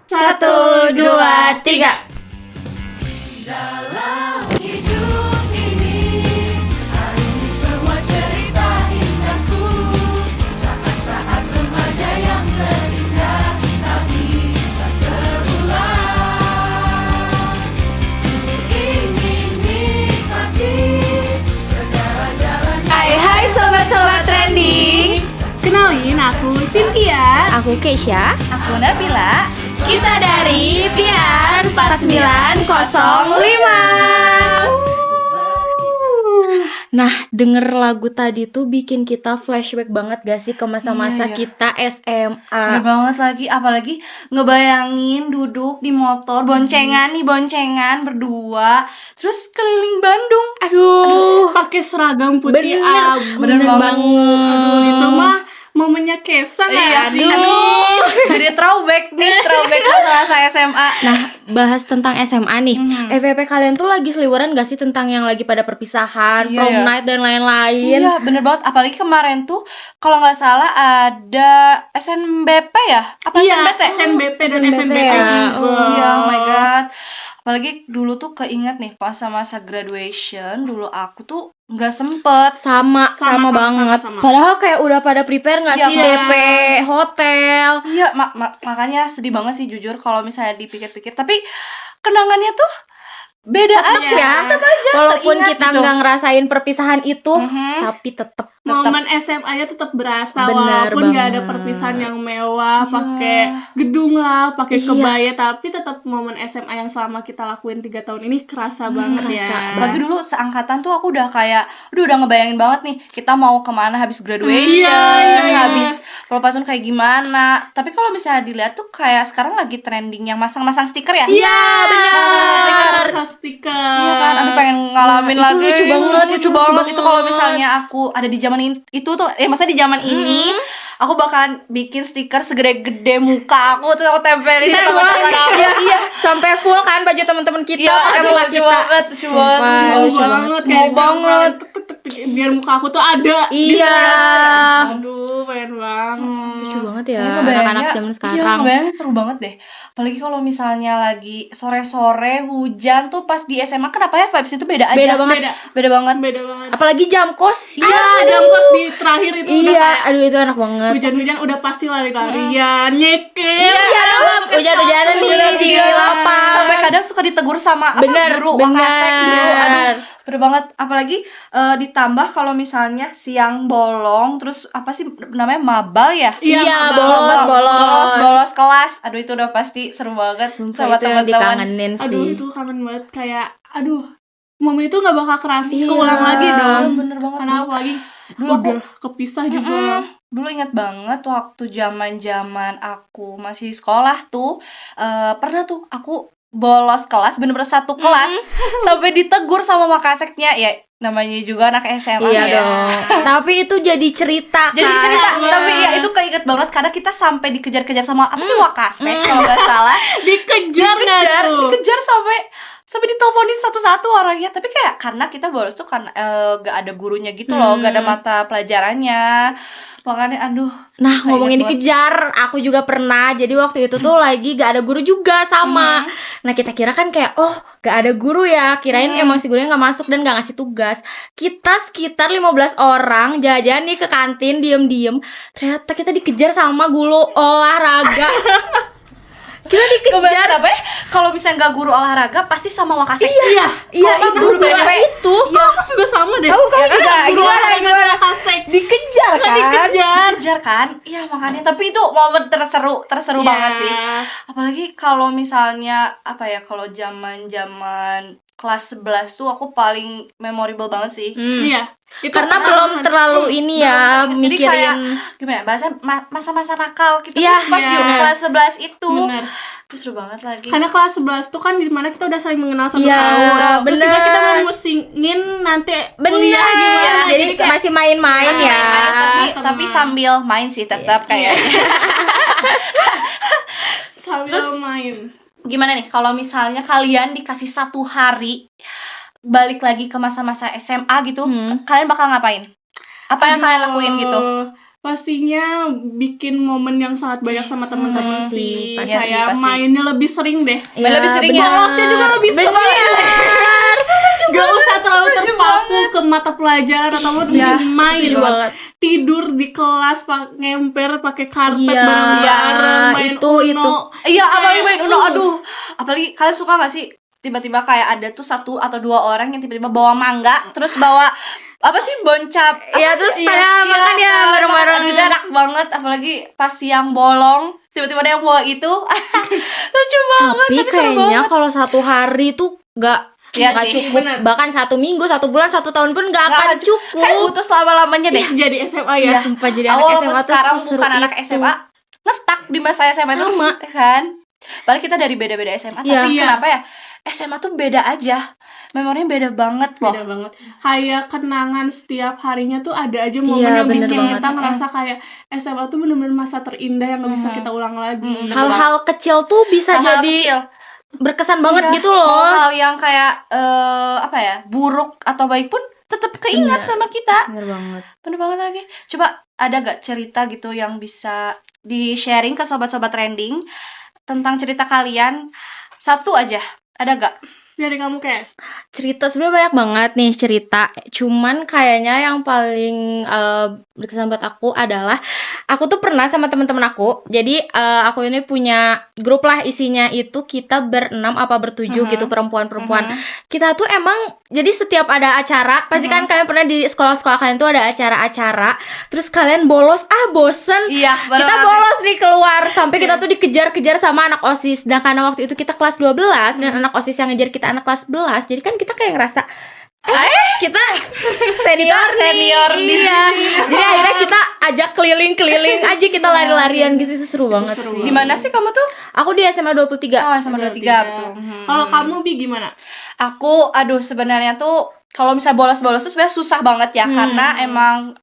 1, 2, 3. Dalam hidup ini ada semua cerita indahku, saat-saat remaja yang terindah tak bisa terulang. Ku ingin nikmati segala jalan. Hai sobat-sobat trending. Kenalin, aku Cynthia. Aku Keisha. Aku Nabila. Kita dari Pian 4905. Nah, denger lagu tadi tuh bikin kita flashback banget gak sih ke masa-masa Iya. kita SMA. Bener banget lagi, apalagi ngebayangin duduk di motor, boncengan berdua, terus keliling Bandung. Aduh, Pakai seragam putih abu. bener banget. Aduh, itu mah momennya Kesa Iya gak sih, sih? aduh. Jadi throwback masa-masa SMA. nah bahas tentang SMA nih. FVP kalian tuh lagi seliweran gak sih tentang yang lagi pada perpisahan, Iya, prom ya. night dan lain-lain? Iya, bener banget. Apalagi kemarin tuh, kalau nggak salah ada SNBP ya? Apa Iya, SNBT? SNBP dan SNBP SNBP ya. juga. Oh. Iya, oh my god. Apalagi dulu tuh keinget nih masa-masa graduation, dulu aku tuh nggak sempet. Sama banget. sama. Padahal kayak udah pada prepare gak Iya, sih kan? DP hotel. Iya, makanya sedih banget sih jujur kalau misalnya dipikir-pikir. Tapi kenangannya tuh beda Tetep aja. ya, walaupun teringat kita gitu. nggak ngerasain perpisahan itu, Mhm. tapi tetep Momen SMA-nya tetap berasa Bener walaupun nggak ada banget. perpisahan yang mewah, Iya. pakai gedung lah, pakai Iya. kebaya, tapi tetap momen SMA yang selama kita lakuin 3 tahun ini kerasa banget ya. kerasa Lagi dulu seangkatan tuh aku udah kayak udah ngebayangin banget nih kita mau kemana habis graduation, Iya. habis pelepasan kayak gimana. Tapi kalau misalnya dilihat tuh kayak sekarang lagi trending yang masang-masang stiker ya. Iya, benar. Stiker. Iya kan, aduh pengen ngalamin Nah, itu lagi. lucu banget, lucu itu lucu banget itu kalau banget. misalnya aku ada di zaman itu tuh, maksudnya di zaman ini, aku bakalan bikin stiker segede-gede muka aku terus aku tempelin di teman-teman aku. Iya. Sampai full kan baju teman-teman kita, Iya, pakai aduh, muka lucu kita. banget, lucu Sumpah, banget, Mau lucu banget Mau kayak banget. tek, tek, tek, tek, biar muka aku tuh ada di Iya. sana. Aduh, pengen banget. Lucu banget ya Ini ngebayangnya- anak-anak zaman Iya, sekarang. ngebayangnya seru banget deh. Apalagi kalau misalnya lagi sore-sore hujan tuh pas di SMA, kenapa ya vibes itu beda aja. Beda banget. Beda banget. Beda banget. Apalagi jam kos. Iya, jam kos di terakhir itu udah Iya, kayak aduh itu enak banget. hujan-hujan udah pasti lari-larian, nyeker. Iya, hujan-hujanan nih di lapang. Sampai kadang suka ditegur sama apa, Bener, guru bener. Wakasek dulu. Aduh, bener banget. Apalagi ditambah kalau misalnya siang bolong, terus apa sih namanya, mabal ya? Iya, Mabal. bolos. kelas. Aduh, itu udah pasti seru banget Sumpah sama itu yang teman-teman. dikangenin sih. Aduh, itu kangen banget kayak aduh, momen itu nggak bakal kerasa Iya, keulang lagi dong. bener banget. Karena apalagi Dulu aku- udah kepisah juga. Dulu ingat banget waktu zaman aku masih sekolah tuh, pernah tuh aku bolos kelas, bener-bener satu kelas sampai ditegur sama makaseknya. Ya namanya juga anak SMA Iya ya. dong. Tapi itu jadi cerita Jadi kan? cerita, Iya. tapi ya itu keinget banget karena kita sampai dikejar-kejar sama apa sih, Wakasek kalau nggak salah. Dikejar nggak tuh? dikejar sampai diteleponin satu-satu orangnya. Tapi kayak karena kita bolos tuh kan gak ada gurunya gitu loh, gak ada mata pelajarannya. Makanya aduh. Nah, Kayak ngomongin inget banget. dikejar, aku juga pernah. Jadi waktu itu tuh lagi gak ada guru juga sama. Nah, kita kira kan kayak, oh gak ada guru ya. Kirain emang si gurunya gak masuk dan gak ngasih tugas. Kita sekitar 15 orang jajan nih ke kantin, diem-diem. Ternyata kita dikejar sama guru olahraga. Kita dikejar. Kebayang apa ya? Kalau misalnya nggak guru olahraga pasti sama Wakasek. Iya. Iya, Kalau itu guru guru BP. itu. Iya, aku juga sama deh. Kamu Ya kan? juga Guru gimana, olahraga gimana? Wakasek. Dikejar kan? Dikejar kan? Iya makanya. Tapi itu momen terseru Iya. banget sih. Apalagi kalau misalnya apa ya, kalau zaman kelas 11 tuh aku paling memorable banget sih. Iya. Itu Karena belum terlalu ini ya Jadi kayak mikirin. gimana bahasanya, masa-masa nakal kita Iya, tuh pas di iya. kelas 11 itu. Bener. Terus seru banget lagi. Karena kelas 11 tuh kan dimana kita udah saling mengenal satu Iya, tahun. Terus juga bener. kita mau musingin nanti Bener, kuliah gimana. jadi kayak masih main-main Masih ya. main-main, Sama. tapi sambil main sih tetap kayaknya. sambil Terus- main. Gimana nih kalau misalnya kalian dikasih 1 hari balik lagi ke masa-masa SMA gitu, kalian bakal ngapain? Apa yang kalian lakuin gitu? Aduh, pastinya bikin momen yang sangat banyak sama teman-teman Pasti, sih. pasti, Kayak pasti. mainnya lebih sering deh. Main lebih sering ya. Bolosnya juga lebih sering. Gak usah terlalu terpaku ke mata pelajaran atau Ya, main setuju banget. tidur di kelas ngemper pakai karpet Iya, bareng-bareng main itu. Uno. Iya, apalagi main Uno, aduh. Apalagi kalian suka gak sih tiba-tiba kayak ada tuh 1 atau 2 orang yang tiba-tiba bawa mangga, terus bawa apa sih boncap? Ya terus pada makan ya kan, bareng-bareng. makan itu enak banget, apalagi pas siang bolong, tiba-tiba ada yang bawa itu. Lucu banget, Tapi seru kayaknya banget. kalau 1 hari tuh nggak Iya nggak sih, cukup. bener. Bahkan 1 minggu, 1 bulan, 1 tahun pun nggak akan Kayak cukup. butuh selama-lamanya deh. Jadi SMA ya. Iya. Sumpah jadi Aku anak walaupun SMA tuh sekarang seseru bukan anak itu. SMA, ngestak di masa SMA itu Sama. kan. Padahal kita dari beda-beda SMA, Iya. tapi Iya. kenapa ya? SMA tuh beda aja. Memorinya beda banget loh. Beda banget. Kayak kenangan setiap harinya tuh ada aja momen Iya, yang bener bikin banget. kita ngerasa kayak SMA tuh bener-bener masa terindah yang gak bisa kita ulang lagi. Hal-hal kecil tuh bisa Hal-hal jadi kecil. berkesan banget Iya, gitu loh. hal yang kayak apa ya, buruk atau baik pun tetap keingat sama kita. Bener banget. Bener banget lagi. Coba ada gak cerita gitu yang bisa di-sharing ke sobat-sobat trending tentang cerita kalian? 1 aja, ada gak? Dari kamu, Kes. Cerita sebenarnya banyak banget nih cerita. Cuman kayaknya yang paling berkesan buat aku adalah aku tuh pernah sama teman-teman aku. Jadi aku ini punya grup lah, isinya itu kita ber-6 apa ber-7 gitu, perempuan-perempuan. Kita tuh emang jadi setiap ada acara, pasti kan kalian pernah di sekolah-sekolah kalian tuh ada acara-acara. Terus kalian bolos, bosen. Iya, bener Kita banget. bolos nih keluar sampai kita tuh dikejar-kejar sama anak OSIS. Nah, karena waktu itu kita kelas 12 dan anak OSIS yang ngejar kita anak kelas 11. Jadi kan kita kayak ngerasa kita senior nih. di Iya. Jadi akhirnya kita ajak keliling-keliling aja, kita lari-larian gitu. Itu seru banget sih. Di mana sih kamu tuh? Aku di SMA 23. Oh, sama 23 betul. Kalau kamu Bi gimana? Aku sebenarnya tuh kalau misalnya bolos-bolos tuh sebenarnya susah banget ya, karena emang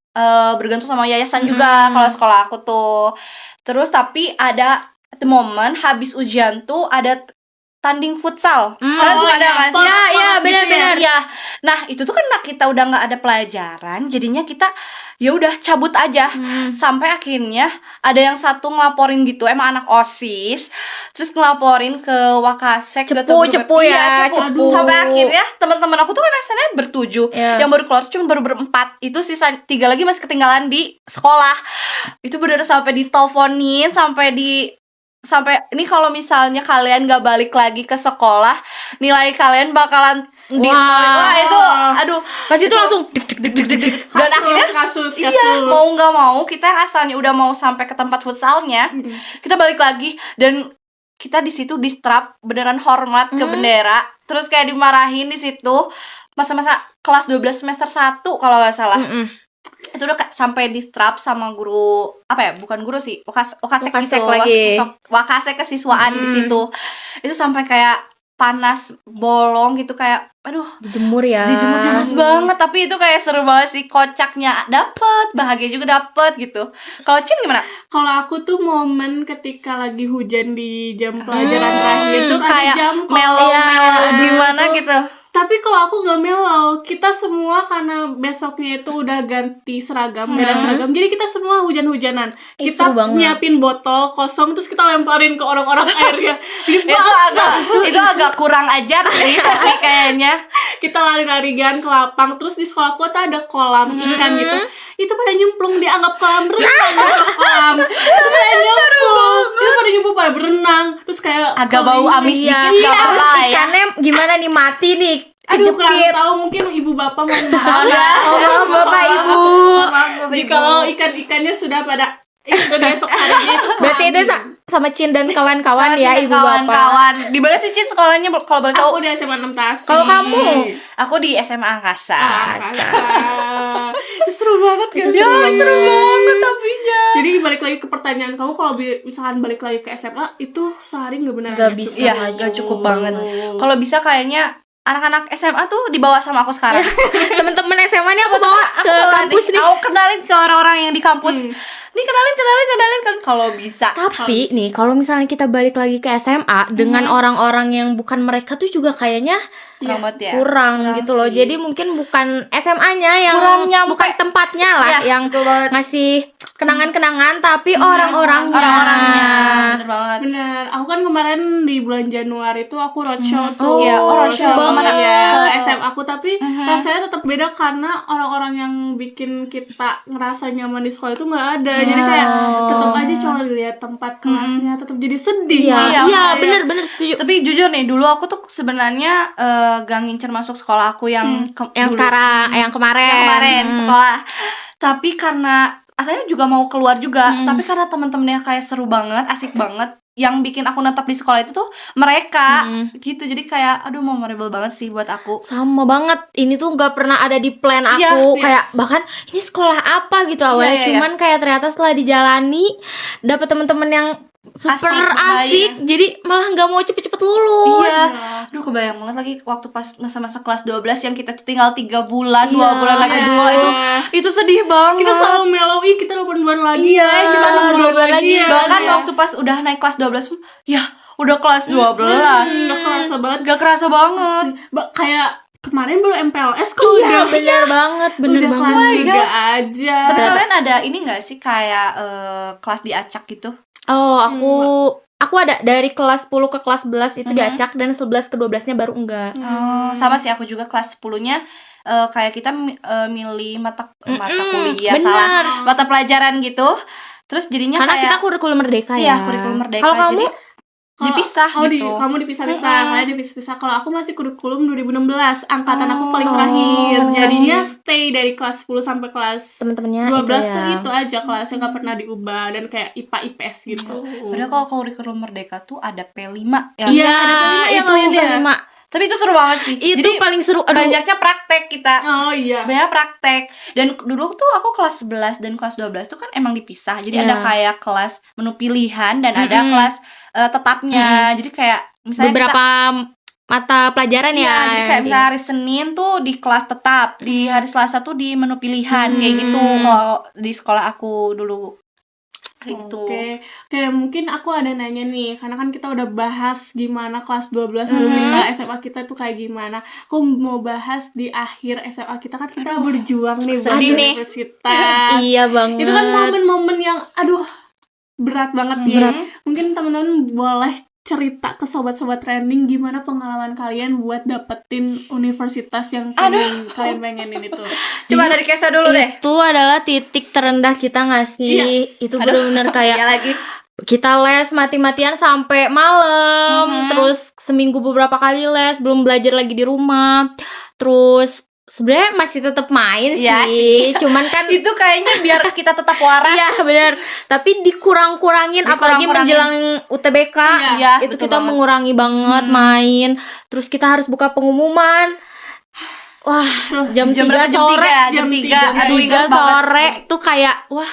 bergantung sama yayasan juga kalau sekolah aku tuh. Terus tapi ada the moment habis ujian tuh ada tanding futsal. Kalian suka ada nggak sih? Iya, benar-benar. Iya. Nah, itu tuh kan kita udah nggak ada pelajaran, jadinya kita ya udah cabut aja. Sampai akhirnya ada yang satu ngelaporin gitu, emang anak OSIS, terus ngelaporin ke Wakasek, Cepu ya, cepu. Sampai akhirnya teman-teman aku tuh kan asalnya ber-7, Iya. yang baru keluar cuma baru ber-4. Itu sisa 3 lagi masih ketinggalan di sekolah. Itu bener sampai diteleponin, sampai ini kalau misalnya kalian gak balik lagi ke sekolah, nilai kalian bakalan wah itu aduh Pasti itu langsung dan akhirnya kasus. iya, mau nggak mau kita yang asalnya udah mau sampai ke tempat futsalnya, kita balik lagi dan kita di situ distrap beneran hormat ke bendera, terus kayak dimarahin di situ masa-masa kelas 12 semester 1 kalau nggak salah. Itu udah sampai distrap sama guru, apa ya, bukan guru sih, wakasek Wakasek gitu, lagi. wakasek kesiswaan di situ. Itu sampai kayak panas bolong gitu, kayak aduh dijemur ya. dijemur panas banget, tapi itu kayak seru banget sih, kocaknya dapet, bahagia juga dapet gitu. Kalau Cin gimana? Kalau aku tuh momen ketika lagi hujan di jam pelajaran terakhir Itu terus ada kayak jam melo-melo gimana itu. gitu. Tapi kalau aku gak melau, kita semua karena besoknya itu udah ganti seragam, beda seragam. Jadi kita semua hujan-hujanan. Ih, Kita seru banget. nyiapin botol kosong terus kita lemparin ke orang-orang airnya. Jadi Itu agak kurang ajar sih tapi kayaknya. kita lari-larian ke lapang, terus di sekolah kota ada kolam ikan gitu. Itu pada nyemplung, dianggap kolam renang, dianggap kolam. Itu pada nyemplung, itu pada nyemplung, pada berenang. Terus kayak Agak bau amis Iya, dikit, gak terus apa-apa ya. ikannya gimana nih, mati nih, aduh kurang kejepit. tahu, mungkin ibu bapak mohon maaf. Oh, Bapak Ibu. Jadi kalau ikan-ikannya sudah pada itu besok hari itu Berarti itu sama Cin dan kawan-kawan ya, Ibu Bapak. kawan-kawan. Di mana sih Cin sekolahnya kalau boleh tahu? aku di SMA 6 Tasik. Kalau kamu? Aku di SMA Angkasa. Itu seru banget kan? Ya, seru banget tapinya. Jadi balik lagi ke pertanyaan kamu, kalau misalkan balik lagi ke SMA itu sehari nggak benar Nggak bisa. Iya, gak cukup banget. Kalau bisa kayaknya anak-anak SMA tuh dibawa sama aku sekarang. Temen-temen SMA nih aku bawa ke kampus nih. Aku kenalin ke orang-orang yang di kampus. Nih kenalin kan kalau bisa. Tapi nih, kalau misalnya kita balik lagi ke SMA dengan orang-orang yang bukan mereka tuh juga kayaknya Kurang banget ya. kurang gitu loh. sih. Jadi mungkin bukan SMA-nya yang Kurang nyampe. bukan tempatnya lah Iya, yang betul banget. ngasih kenangan-kenangan tapi orang-orangnya. Orang-orangnya. Bener banget. Bener, aku kan kemarin di bulan Januari tuh aku roadshow tuh. Iya, roadshow banget kemana? ya Ke- ke SM aku, tapi rasanya tetap beda karena orang-orang yang bikin kita ngerasa nyaman di sekolah itu nggak ada. Jadi kayak tetap aja cuma lihat tempat kelasnya tetap jadi sedih. Iya, Iya, iya Kayak- bener-bener setuju. Tapi jujur nih, dulu aku tuh sebenarnya gak ngincer masuk sekolah aku yang Yang dulu. sekarang, yang kemarin. Yang kemarin sekolah. Tapi karena asalnya juga mau keluar juga, tapi karena teman-temannya kayak seru banget, asik banget, yang bikin aku netap di sekolah itu tuh mereka gitu. Jadi kayak aduh memorable banget sih buat aku. Sama banget, ini tuh nggak pernah ada di plan Iya, aku. iya. Kayak bahkan ini sekolah apa gitu awalnya, Iya, iya, cuman kayak ternyata setelah dijalani dapet teman-teman yang super asik, jadi malah nggak mau cepet-cepet lulus. Iya. Aduh kebayang banget lagi waktu pas masa-masa kelas 12 yang kita tinggal 3 bulan, 2 Iya, bulan lagi di iya. sekolah itu sedih banget. Kita selalu mellow, kita 8 bulan lagi Iya, kita 6 bulan 2 bulan lagi lagi. ya. Bahkan Iya. waktu pas udah naik kelas 12 pun, ya udah kelas 12. Nggak kerasa banget. Gak kerasa banget. Kayak kemarin baru MPLS kok Iya, udah bener banget, bener udah banget. kelas 3 aja. Tapi Ternyata- kalian ada ini gak sih kayak kelas diacak gitu? Oh, aku ada dari kelas 10 ke kelas 11 itu diacak, dan 11 ke 12-nya baru enggak. Oh, sama sih aku juga kelas 10-nya kayak kita milih mata kuliah, benar. salah, mata pelajaran gitu. Terus jadinya Karena kayak kita kurikulum merdeka iya, ya. kurikulum merdeka. Kalau kamu? Jadi dipisah gitu. Kamu dipisah-pisah, kalian dipisah-pisah. Kalau aku masih kurikulum 2016, angkatan aku paling terakhir. Oh. Jadinya stay dari kelas 10 sampai kelas Temen-temennya 12 itu tuh ya. itu aja kelasnya, nggak pernah diubah, dan kayak IPA IPS gitu. Padahal kalau kurikulum merdeka tuh ada P5 ya. Iya, ada P5 ya itu kalian ya? P5. Tapi itu seru banget sih. Itu Jadi paling seru. Aduh, banyaknya praktek kita. Oh iya. Banyak praktek. Dan dulu tuh aku kelas 11 dan kelas 12 tuh kan emang dipisah. Jadi Iya. ada kayak kelas menu pilihan dan ada kelas tetapnya. Jadi kayak misalnya beberapa mata pelajaran Iya, ya. jadi kayak yang misalnya hari Senin tuh di kelas tetap, di hari Selasa tuh di menu pilihan, kayak gitu kalau di sekolah aku dulu. Kayak gitu. Oke, mungkin aku ada nanya nih, karena kan kita udah bahas gimana kelas 12 dulu kita, SMA kita tuh kayak gimana. Aku mau bahas di akhir SMA kita, kan kita berjuang nih buat sedih nih. universitas. Iya banget. Itu kan momen-momen yang aduh berat banget nih. Mungkin teman-teman boleh cerita ke sobat-sobat trending gimana pengalaman kalian buat dapetin universitas yang kalian pengenin itu. Coba dari Kesa dulu deh. Itu adalah titik terendah kita nggak sih? Yes. Itu benar-benar kayak Ya lagi. kita les mati-matian sampai malam, terus seminggu beberapa kali les, belum belajar lagi di rumah. Terus sebenarnya masih tetap main Iya sih, sih. cuman kan Itu kayaknya biar kita tetap waras. iya benar, tapi dikurang-kurangin apalagi Dikurang-kurangin. menjelang UTBK. Iya, Itu betul kita banget. mengurangi banget main. Terus kita harus buka pengumuman. Wah, jam 3 berapa? Jam sore, 3, jam 3. Aduh, 3 ingat banget. sore tuh kayak wah,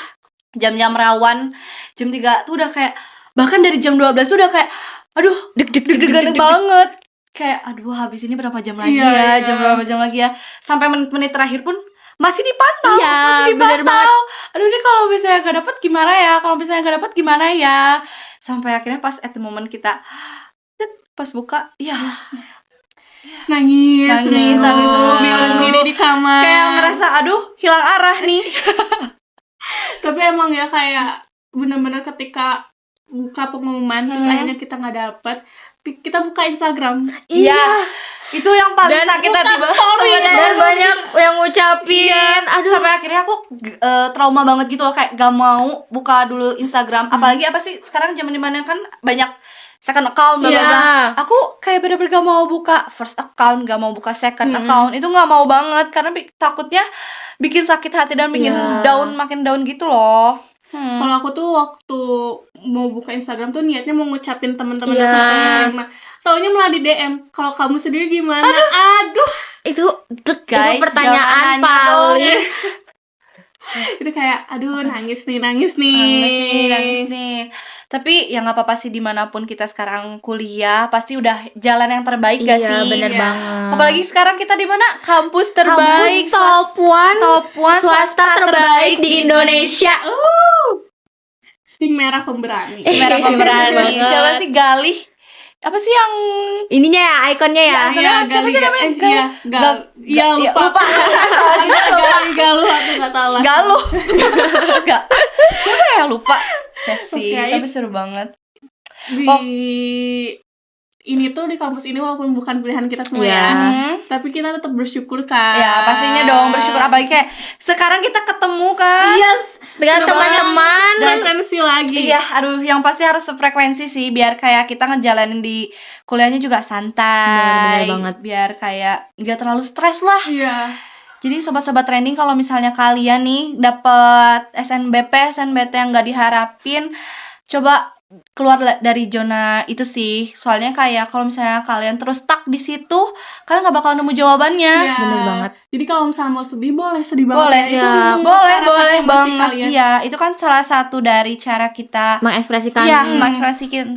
Jam-jam rawan, jam 3 tuh udah kayak, bahkan dari jam 12 tuh udah kayak aduh, deg-degan banget. Kayak aduh, habis ini berapa jam lagi Iya, ya? Jam berapa jam lagi ya? Sampai menit-menit terakhir pun masih dipantau, Iya, masih bener dipantau. Aduh, ini kalau misalnya gak dapet gimana ya? Kalau misalnya gak dapet gimana ya? Sampai akhirnya pas at the moment kita pas buka, ya Nangis dulu, bingung diri dulu. di kamar. kayak ngerasa aduh hilang arah nih. Tapi emang ya kayak bener-bener ketika buka pengumuman terus akhirnya kita nggak dapet, kita buka Instagram. Iya, itu yang paling Dan sakit hati banget story. sebenarnya. dan banyak yang ngucapin. Aduh, Sampai akhirnya aku trauma banget gitu loh, kayak gak mau buka dulu Instagram. Apalagi apa sih sekarang zaman-zamannya kan banyak second account bla bla bla. Iya. Aku kayak bener-bener gak mau buka first account, gak mau buka second account. Itu gak mau banget karena takutnya bikin sakit hati dan bikin down, makin down gitu loh. Kalau aku tuh waktu mau buka Instagram tuh niatnya mau ngucapin teman-teman Iya. aku penerima. Taunya malah di DM. Kalau kamu sendiri gimana? Aduh. itu Guys, jangan pertanyaan nanya paling Itu kayak aduh nangis nih. Nangis nih. Tapi ya nggak apa-apa sih, dimanapun kita sekarang kuliah pasti udah jalan yang terbaik gak Iya, sih? bener Iya. banget. Apalagi sekarang kita di mana? Kampus terbaik, Kampus top one swasta terbaik di Indonesia. Sing merah pemberani. Merah pemberani. Banget. Siapa sih Galih? Apa sih yang Ininya ya, ikonnya ya. siapa sih namanya? Iya, lupa. Lupa. Salah juga lupa. Galuh aku nggak salah. Galuh. Enggak. sih, ya. tapi seru banget. Di Oh. ini tuh di kampus ini walaupun bukan pilihan kita semua Iya. ya, tapi kita tetap bersyukur kan. Ya pastinya dong bersyukur, apalagi kayak sekarang kita ketemu kan. Yes, Dengan seru teman-teman. banget. Frekuensi lagi. Iya, aduh, yang pasti harus sefrekuensi sih, biar kayak kita ngejalanin di kuliahnya juga santai. Bener banget. Biar kayak nggak terlalu stres lah. Iya. Jadi sobat-sobat trending, kalau misalnya kalian nih dapet SNBP, SNBT yang nggak diharapin, coba keluar dari zona itu sih. Soalnya kayak kalau misalnya kalian terus stuck di situ, kalian nggak bakal nemu jawabannya. Iya. Bener banget. Jadi kalau misalnya mau sedih boleh sedih banget. Boleh, Itu ya. boleh mengutarakan emosi banget. kalian. Iya, itu kan salah satu dari cara kita Mengekspresikan. iya mengekspresikan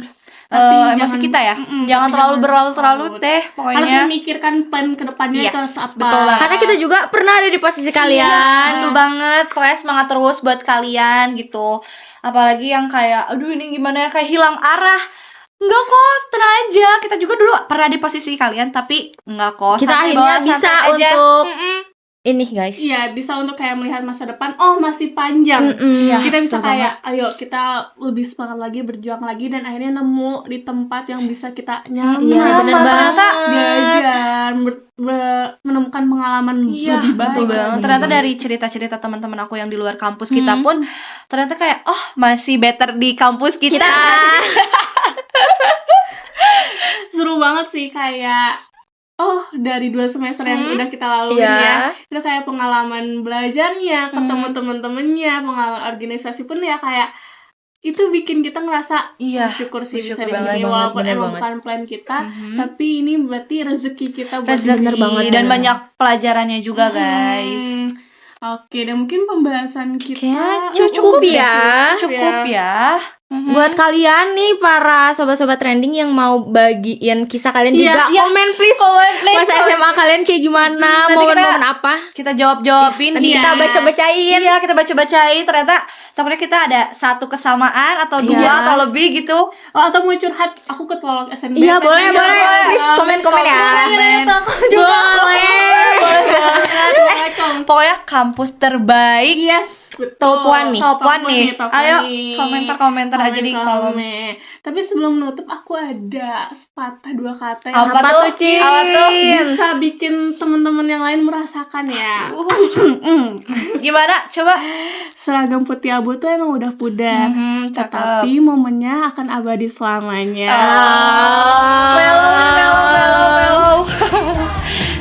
Tapi emosi jangan- kita ya. tapi Jangan terlalu jangan berlarut-larut terlalu. deh Harus pokoknya. memikirkan plan kedepannya Yes, terus apa. betul banget. Karena kita juga pernah ada di posisi kalian. Betul banget. Pokoknya semangat terus buat kalian gitu. Apalagi yang kayak aduh ini gimana ya, kayak hilang arah. Enggak kok, tenang aja. Kita juga dulu pernah di posisi kalian, tapi enggak kok. Kita santai akhirnya banget, bisa santai aja. untuk Mm-mm. ini guys. Iya, bisa untuk kayak melihat masa depan. Oh, masih panjang. Mm-mm. Iya, Kita bisa betul kayak, ayo kita lebih semangat lagi, berjuang lagi, dan akhirnya nemu di tempat yang bisa kita nyaman, Iya, bener Nyaman, banget. ternyata. belajar, menemukan pengalaman Iya, lebih baik. betul banget. Bener Ternyata banget. dari cerita-cerita teman-teman aku yang di luar kampus kita pun ternyata kayak oh masih better di kampus kita. Seru banget sih kayak dari 2 semester yang udah kita laluin Iya. ya, itu kayak pengalaman belajarnya, ketemu temen-temennya, pengalaman organisasi pun ya kayak itu bikin kita ngerasa Iya, bersyukur sih bisa bersyukur di banget, sini walaupun bener emang banget. bukan plan kita, tapi ini berarti rezeki kita buat Rezeki Bener banget, dan bener. banyak pelajarannya juga guys. Oke, dan mungkin pembahasan kita Kayak cukup ya. Cukup ya. Buat kalian nih para sobat-sobat trending yang mau bagiin kisah kalian Iya, juga, iya. komen please. Komen, please. Masa SMA kalian kayak gimana? Nanti Momen-momen apa? Kita jawab-jawabin Nanti di kita baca-bacain. Iya, kita baca-bacain. Ternyata takutnya kita ada satu kesamaan atau dua Iya. atau lebih gitu. atau mau curhat, aku ketua SNB. Iya, boleh. Please komen-komen ya. Komen. Boleh. Pokoknya kampus terbaik. Yes, betul. Top one nih. Top one nih. top Ayo, one nih. komentar-komentar aja di kolom. Tapi sebelum menutup, aku ada sepatah 2 kata yang Apa tuh, Cin? Apa tuh? bisa bikin teman-teman yang lain merasakan ya. Gimana? Coba. Seragam putih abu tuh emang udah pudar, Cakep. tetapi momennya akan abadi selamanya. Melo.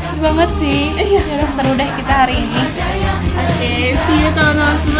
Seru banget sih. Iya, seru deh kita hari ini. Oke, see you teman-teman semua.